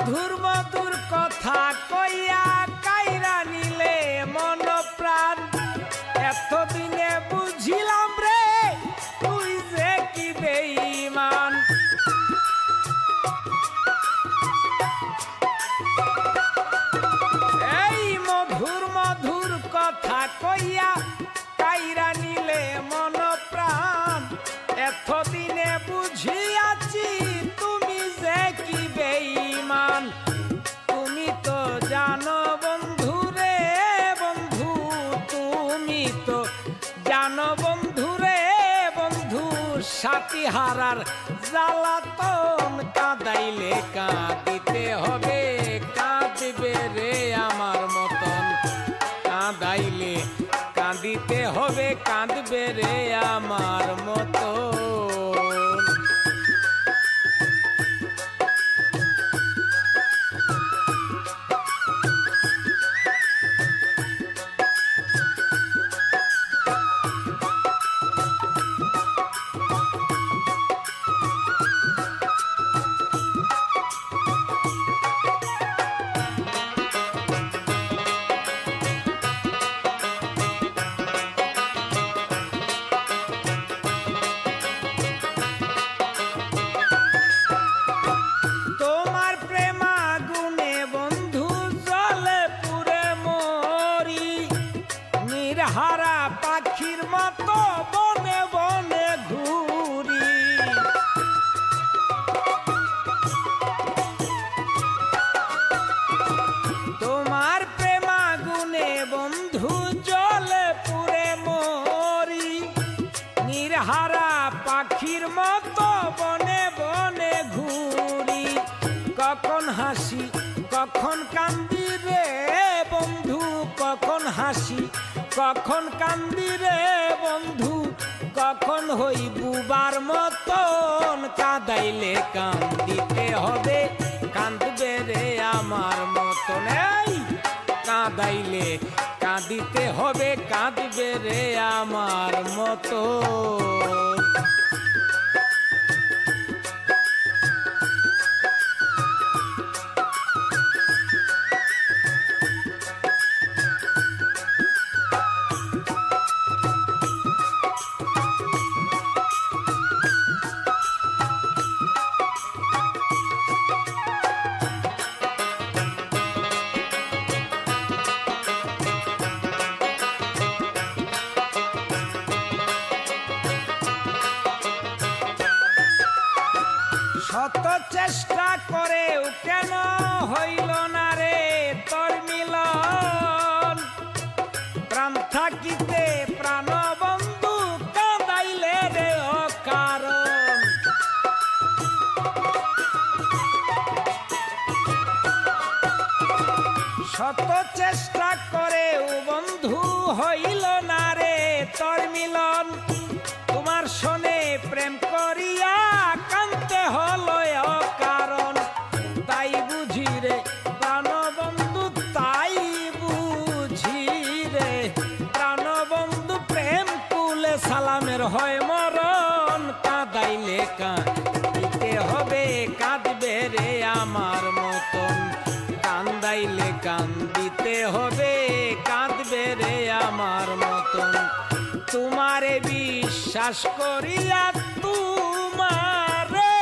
মধুর মধুর কথা কইয়া কাইরা নিলে মন প্রাণ এতদিনে বুঝিলাম রে তুই যে কি বেঈমান এই মধুর মধুর কথা কইয়া কাইরা নিলে মন প্রাণ এতদিনে বুঝিয়াছি তুমি যে কি বেঈমান তুমি তো জানো বন্ধু রে বন্ধু তুমি তো জানো বন্ধু রে বন্ধু সাথী হারার জ্বালাতন কাঁদাইলে কাঁদিতে হবে কাঁদবে রে আমার মতন কাঁদাইলে কাঁদিতে হবে কাঁদবে রে আমার মতন হারা পাখির মতো বনে বনে ঘুরি তোমার প্রেমাগুনে বন্ধু জলে পুরে মরি নির্হারা পাখির মতো বনে বনে ঘুরি কখন হাসি কখন কান্দি রে বন্ধু কখন হাসি কখন কান্দি রে বন্ধু কখন হই বুবার মতন কাঁদাইলে কান্দিতে হবে কাঁদবে রে আমার মতন এই কাঁদাইলে কাঁদিতে হবে কাঁদবে রে আমার মতন শত চেষ্টা করেও কেন হইল না রে তোর মিলন প্রাণ থাকিতে প্রাণ বন্ধু কাঁদাইলে রে অকারণ শত চেষ্টা করেও বন্ধু হইল না রে তোর মিলন তোমার শোনে প্রেম করিয়া কান্তে হলো কারণ তাই বুঝি রে প্রাণবন্ধু তাই বুঝি রে প্রাণবন্ধু প্রেম কুলে সালামের হয় মরণ কাঁদাইলে কাঁদিতে হবে কাঁদবে রে আমার মতন কান্দাইলে কান্দিতে হবে কাঁদবে রে আমার মতন তোমারে বিশ্বাস করিয়া তোমারে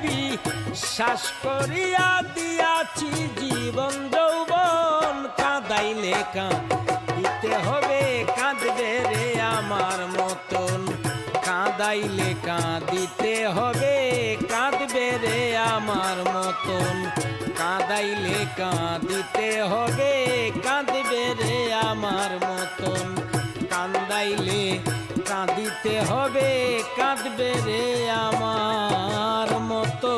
বিশ্বাস করিয়া দিয়াছি জীবন যৌবন কাঁদাইলে কাঁদিতে হবে কাঁদবে রে আমার মতন কাঁদাইলে কাঁদিতে হবে কাঁদবে রে আমার মতন কাঁদাইলে কাঁদিতে হবে কাঁদবে রে আমার মতন কান্দাইলে কাঁদিতে হবে কাঁদবে রে আমার মতো।